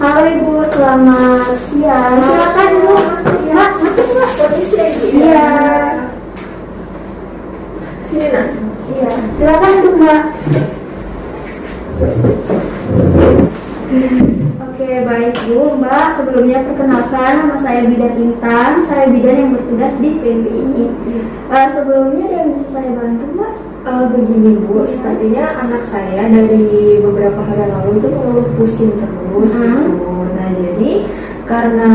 Halo Ibu, selamat siang. Silakan Bu. Mbak, masuk Mbak. Permisi ya Ibu. Iya. Sini nak. Iya, silakan Bu Mbak. Oke, baik Bu, Mbak. Sebelumnya perkenalkan, nama saya Bidan Intan. Saya bidan yang bertugas di PMB ini. Sebelumnya ada yang bisa saya bantu Mbak? Begini Bu, sepertinya anak saya dari beberapa hari lalu itu mengeluh pusing terus gitu. Nah jadi karena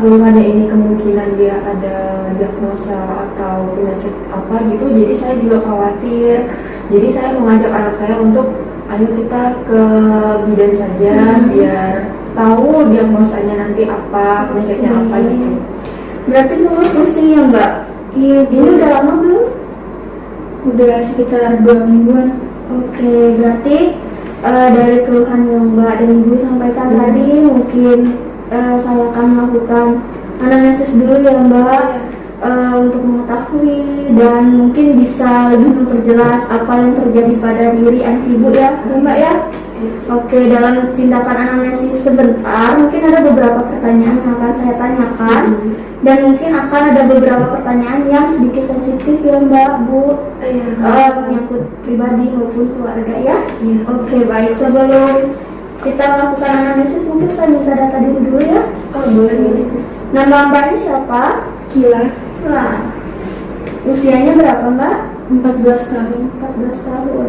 keluhannya ini kemungkinan dia ada diagnosa atau penyakit apa gitu, jadi saya juga khawatir. Jadi saya mengajak anak saya untuk ayo kita ke bidan saja biar tahu diagnosanya nanti apa, penyakitnya apa gitu. Berarti mengeluh pusing ya Mbak? Iya, Ini udah lama belum? udah sekitar 2 mingguan. Oke, berarti dari keluhan yang Mbak dan Ibu sampaikan tadi, mungkin saya akan melakukan anamnesis dulu ya Mbak, untuk mengetahui dan mungkin bisa lebih memperjelas apa yang terjadi pada diri anak Ibu ya Mbak ya. Oke, dalam tindakan anamnesis sebentar, mungkin ada beberapa pertanyaan yang akan saya tanyakan dan mungkin akan ada beberapa pertanyaan yang sedikit sensitif ya Mbak, Bu, menyangkut pribadi maupun keluarga ya. Oke, baik. Sebelum kita melakukan anamnesis, mungkin saya minta data diri dulu ya. Boleh. Nama Mbaknya siapa? Kila, Nah, usianya berapa Mbak? 14 tahun. 14 tahun.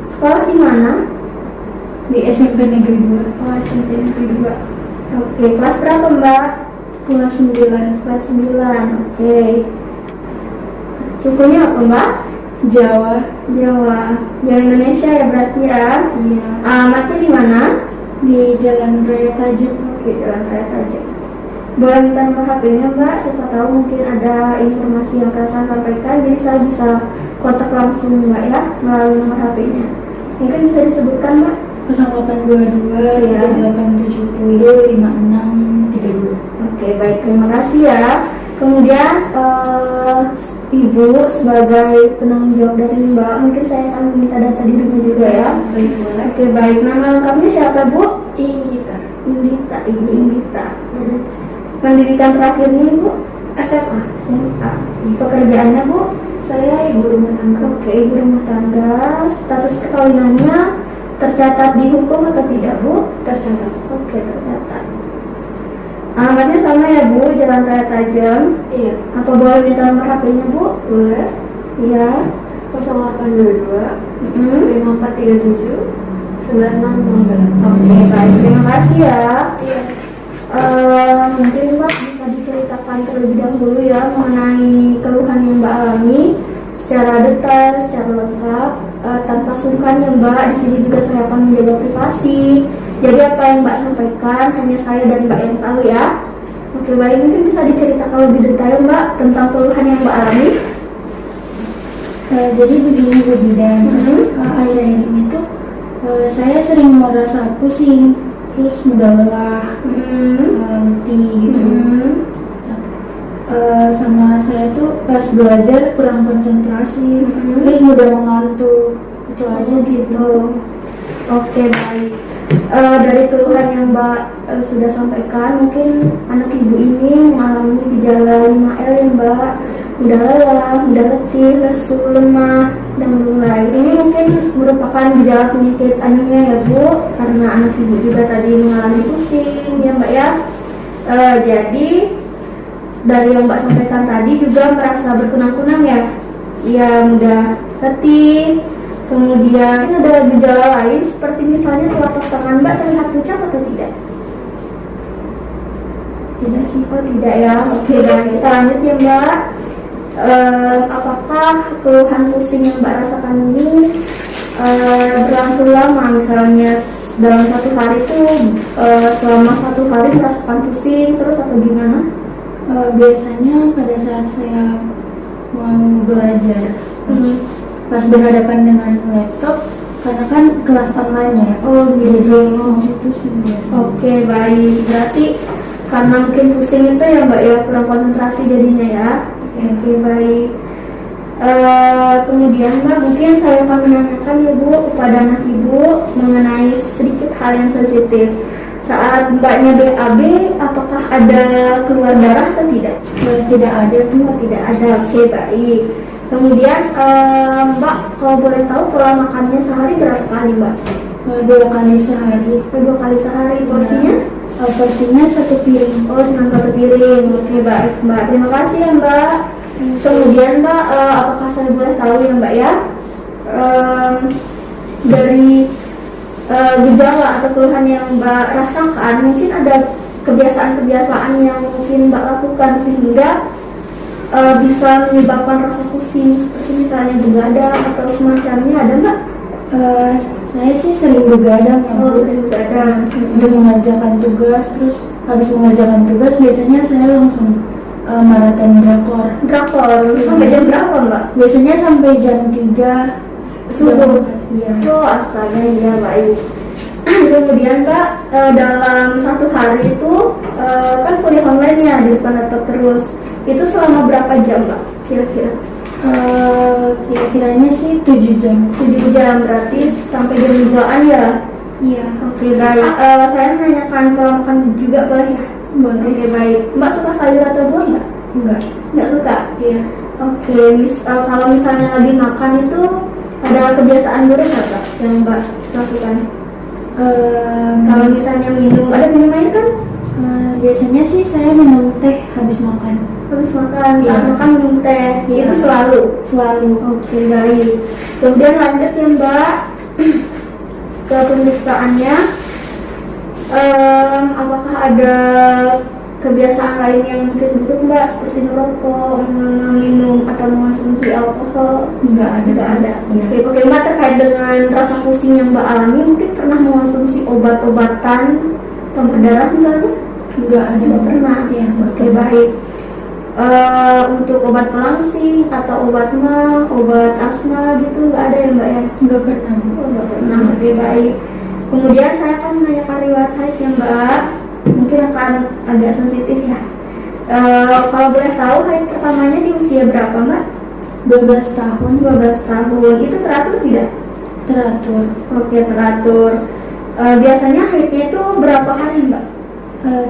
Sekolah di mana? Di SMP Negeri 2. Oh, SMP Negeri 2. Oke, kelas berapa Mbak? Kelas 9. Kelas 9. Oke. Sukunya apa Mbak? Jawa. Jawa. Jawa Indonesia ya berarti ya. Iya. Alamatnya di mana? Di Jalan Raya Tajuk. Oke, Jalan Raya Tajuk. Boleh minta nomor HP-nya Mbak? Siapa tahu mungkin ada informasi yang akan saya sampaikan, jadi saya bisa kontak langsung Mbak ya melalui nomor HP-nya. Mungkin bisa disebutkan Mbak? 0822 Iya. 3870 5632. Oke, baik, terima kasih ya. Kemudian Ibu sebagai penanggung jawab dari Mbak, mungkin saya akan meminta data dirinya juga ya. Baik, boleh. Oke, baik. Nama lengkapnya siapa Bu? Inggita. Indita, Ibu Indita. Pendidikan terakhirnya Ibu? SMA. SMA. Pekerjaannya Bu? Saya ibu rumah tangga. Oke, ibu rumah tangga. Status perkawinannya tercatat di hukum atau tidak Bu? Tercatat. Oke, tercatat. Alamatnya sama ya Bu, Jalan Raya Tajam. Iya. Apa boleh minta nomor HP-nya Bu? Boleh. Iya. 0822 Mm-mm. 5437 9608. Oke, baik. Terima kasih ya. Iya. Mungkin Mbak bisa diceritakan terlebih dahulu ya mengenai keluhan yang Mbak alami secara detail, secara lengkap, tanpa sungkan ya Mbak. Di sini juga saya akan menjaga privasi. Jadi apa yang Mbak sampaikan hanya saya dan Mbak yang tahu ya. Oke, baik. Mungkin bisa diceritakan lebih detail Mbak tentang keluhan yang Mbak alami. Jadi begini Bu Bidan, akhir-akhir ini tuh saya sering merasa pusing, terus mudah lelah, letih gitu. Sama saya tuh pas belajar kurang konsentrasi, terus mudah mengantuk. Itu aja gitu. Oke, baik. Dari keluhan yang Mbak sudah sampaikan, mungkin anak Ibu ini mengalami gejala 5L ya Mbak. Mudah lelah, mudah letih, lesu, lemah, dan mulai. Ini mungkin merupakan gejala penyakit anemia ya Bu, karena anak Ibu juga tadi mengalami pusing ya Mbak ya. Jadi dari yang Mbak sampaikan tadi juga merasa berkunang-kunang ya. Iya, mudah letih. Kemudian ada gejala lain seperti misalnya telapak tangan Mbak terlihat pucat atau tidak? Tidak sih. Oh tidak ya. Oke, baik, kita lanjut ya Mbak. Apakah keluhan pusing yang Mbak rasakan ini berlangsung lama? Misalnya dalam satu hari itu selama 1 hari merasakan pusing terus atau gimana? Biasanya pada saat saya mau belajar, pas berhadapan dengan laptop, karena kan kelas online ya. Oh gitu. Jadi masih pusing biasanya. Oke, baik. Berarti karena mungkin pusing itu ya Mbak ya, kurang konsentrasi jadinya ya. Oke, baik. Kemudian Mbak, mungkin saya akan menanyakan ya Bu kepada anak Ibu mengenai sedikit hal yang sensitif. Saat Mbaknya BAB, apakah ada keluar darah atau tidak? Tidak ada tuh. Oh, tidak ada. Oke, baik. Kemudian Mbak, kalau boleh tahu pola makannya sehari berapa kali, Mbak? 2 kali sehari. 2 kali sehari. Porsinya? Porsinya 1 piring. Oh, cuma 1 piring. Oke, baik, Mbak. Terima kasih ya, Mbak. Kemudian, Mbak, apakah saya boleh tahu ya, Mbak ya? Dari gejala atau keluhan yang Mbak rasakan, mungkin ada kebiasaan-kebiasaan yang mungkin Mbak lakukan sehingga bisa menyebabkan rasa pusing, seperti misalnya begadang atau semacamnya, ada Mbak? Saya sih sering begadang ya, Oh, Bu. sering begadang. Untuk mengerjakan tugas, terus habis mengerjakan tugas biasanya saya langsung maraton drakor. Drakor sampai jam berapa, Mbak? Biasanya sampai jam 3 Subuh. Iya. Oh, astaga, ya baik. Kemudian Mbak, dalam 1 hari itu kan kuliah online-nya di depan laptop terus. Itu selama berapa jam, Mbak? Kira-kira? Kira-kiranya sih 7 jam. 7 jam, berarti sampai jam 2-an ya? Iya. Oke, baik. Saya menanyakan pola makan juga boleh ya? Boleh. Oke, baik. Mbak suka sayur atau buah nggak? Enggak. Nggak suka? Iya. Oke, kalau misalnya lagi makan itu ada kebiasaan buruk nggak, Mbak, yang Mbak lakukan? Kalau misalnya minum, ada minum air kan? Biasanya sih saya minum teh habis makan. Habis makan, saat Iya. makan minum teh, Iya. itu selalu? Selalu. Oke, baik. Kemudian lanjut ya, Mbak, ke pemeriksaannya. Apakah ada kebiasaan lain yang mungkin buruk, Mbak, seperti merokok, meminum atau mengonsumsi alkohol? Enggak ada. Tidak ada. Iya. Oke, Mbak, terkait dengan rasa pusing yang Mbak alami, mungkin pernah mengonsumsi obat-obatan tambah darah misalnya? Enggak ada. Tidak pernah. Iya. Oke, baik. Untuk obat pelangsing atau obat mah, obat asma gitu nggak ada ya, Mbak ya? Enggak pernah. Oh, nggak pernah. Oke, baik. Kemudian saya akan menanyakan riwayat haid ya, Mbak. Mungkin akan agak sensitif ya. Kalau boleh tahu, haid pertamanya di usia berapa, Mbak? 12 tahun. 12 tahun. Itu teratur tidak? Teratur. Oke, teratur. Biasanya haidnya itu berapa hari, Mbak?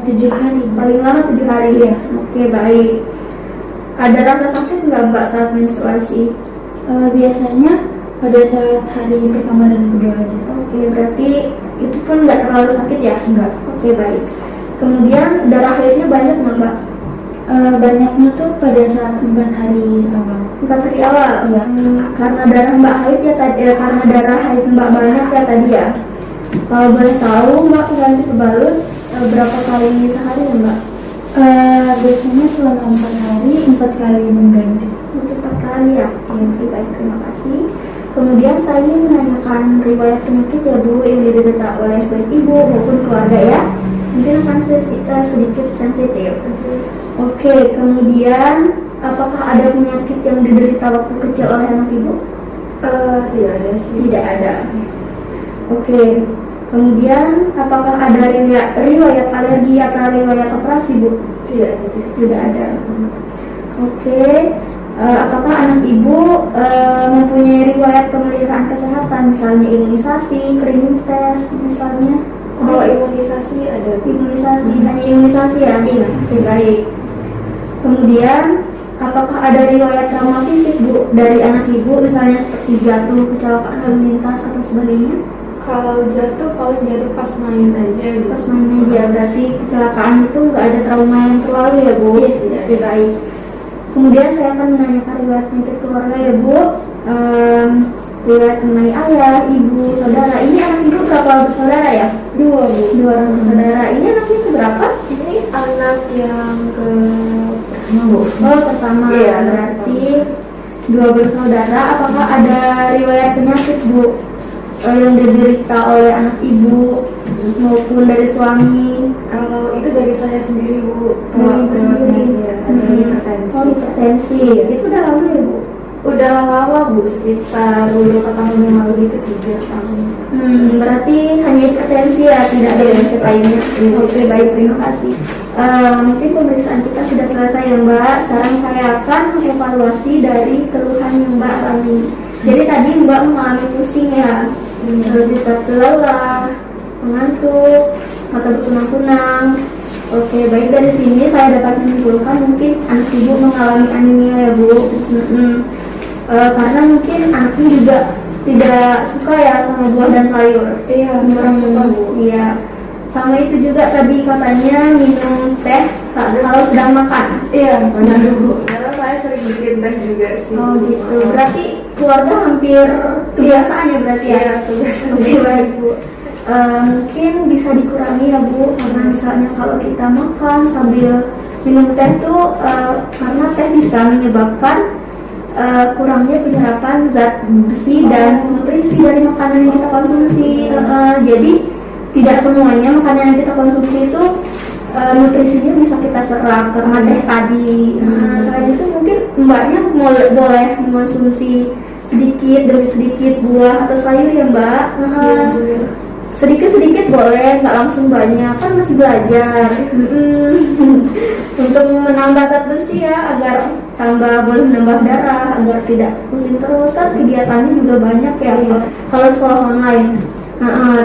7 hari. Paling lama 7 hari. Iya. Oke, baik. Ada rasa sakit nggak, Mbak, saat menstruasi? Biasanya pada saat hari pertama dan kedua aja. Oke, berarti itu pun nggak terlalu sakit ya? Enggak. Oke, baik. Kemudian darah haidnya banyak nggak, Mbak? Banyaknya tuh pada saat 4 hari awal. 4 hari awal? Iya. Karena darah Mbak haid ya tadi, karena darah haid Mbak banyak ya tadi ya. Kalau boleh tahu, Mbak ganti pembalut berapa kali sehari ya, Mbak? Biasanya selama 4 hari 4 kali mengganti. 4 kali ya? Oke, baik, terima kasih. Kemudian saya ingin menanyakan riwayat penyakit ya, Bu, yang diderita oleh baik ibu maupun keluarga ya. Mungkin akan sedikit sensitif. Oke, kemudian apakah ada penyakit yang diderita waktu kecil oleh anak ibu? Tidak ada sih. Tidak ada. Oke. Kemudian apakah ada riwayat alergi atau riwayat operasi, Bu? Tidak ada. Tidak ada. Oke. Apakah anak ibu mempunyai riwayat pemeliharaan kesehatan, misalnya imunisasi, screening test, misalnya? Kalau imunisasi ada. Imunisasi, hanya imunisasi ya? Iya. Oke, baik. Kemudian apakah ada riwayat trauma fisik, Bu, dari anak ibu, misalnya seperti jatuh, kecelakaan lalu lintas atau sebagainya? Kalau jatuh paling jatuh pas main aja. Pas mainnya dia, berarti kecelakaan itu nggak ada trauma yang terlalu ya, Bu? Iya, tidak. Oke, baik. Kemudian saya akan menanyakan riwayat penyakit keluarga ya, Bu. Riwayat mengenai ayah, ibu, saudara. Ini anak ibu berapa bersaudara ya? 2, Bu. 2 orang bersaudara. Ini anaknya keberapa? Ini anak yang ke pertama, Bu. Oh, pertama. Iya, Berarti 2 bersaudara. Apakah ada riwayat penyakit, Bu, yang diderita oleh anak ibu maupun dari suami? Kalau itu dari saya sendiri, Bu. Dari ibu sendiri. Ya, ada hipertensi. Oh, hipertensi. Itu udah lama ya, Bu? Udah lama, Bu, sekitar beberapa tahun yang lalu itu 3 tahun. Berarti hanya hipertensi ya, tidak ada penyakit lainnya. Oke, baik, terima kasih. Mungkin pemeriksaan kita sudah selesai ya, Mbak. Sekarang saya akan mengevaluasi dari keluhan yang Mbak alami. Jadi tadi Mbak mengalami pusing ya, lebih cepat lelah, mengantuk, mata berkunang-kunang. Oke, baik, dari sini saya dapat menyimpulkan mungkin anak ibu mengalami anemia ya Bu. Karena mungkin anaknya juga tidak suka ya sama buah dan sayur. Iya, kurang suka Bu. Iya. Sama itu juga tadi katanya minum teh kalau sedang makan. Iya, benar Bu. Karena saya sering bikin teh juga sih. Oh gitu. Berarti keluarga hampir kebiasaan ya berarti ya. Iya, kebiasaan. Oke, baik Bu. Mungkin bisa dikurangi ya Bu, karena misalnya kalau kita makan sambil minum teh tuh karena teh bisa menyebabkan kurangnya penyerapan zat besi dan nutrisi dari makanan yang kita konsumsi. Jadi tidak semuanya makanan yang kita konsumsi itu nutrisinya bisa kita serap karena teh tadi. Selain itu mungkin mbaknya boleh mengonsumsi sedikit demi sedikit buah atau sayur ya Mbak. Sedikit-sedikit boleh, nggak langsung banyak, kan masih belajar. Untuk menambah zat besi ya, agar boleh menambah darah, agar tidak pusing terus, kan kegiatannya juga banyak ya kalau sekolah online.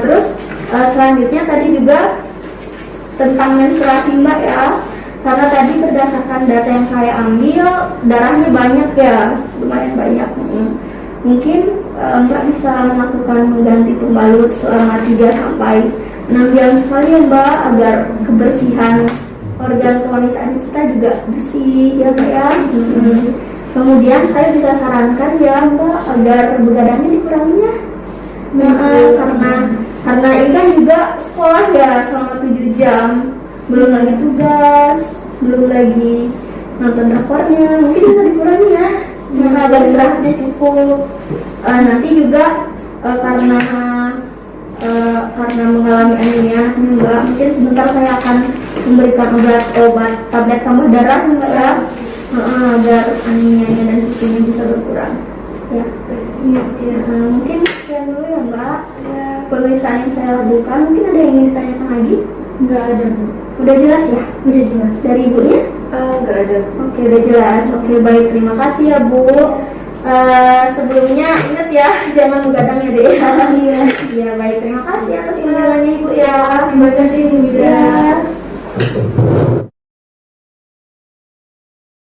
Terus selanjutnya tadi juga tentang menstruasi Mbak ya, karena tadi berdasarkan data yang saya ambil darahnya banyak ya, lumayan banyak. Mungkin Mbak bisa melakukan mengganti pembalut selama 3-6 jam sekali ya Mbak, agar kebersihan organ kewanitaan kita juga bersih ya Mbak ya. Kemudian saya bisa sarankan ya Mbak agar begadangnya dikuranginya. Karena ini kan juga sekolah ya selama 7 jam, belum lagi tugas, belum lagi nonton rapornya, mungkin bisa dikurangi ya. Agar istirahatnya cukup. Nanti juga karena mengalami anemia Mbak, mungkin sebentar saya akan memberikan obat tablet tambah darah Mbak ya, agar anemianya dan susunya bisa berkurang ya. Mungkin sekian dulu ya Mbak pemeriksaan yang saya lakukan. Mungkin ada yang ingin ditanyakan lagi? Nggak ada Bu. Udah jelas ya? Udah jelas. Dari ibunya? Nggak ada. Oke, udah jelas. Oke, baik, terima kasih ya Bu. Sebelumnya ingat ya, jangan begadang ya deh. Iya, baik, terima kasih atas kunjungannya Ibu ya. Terima kasih Bu. Ya.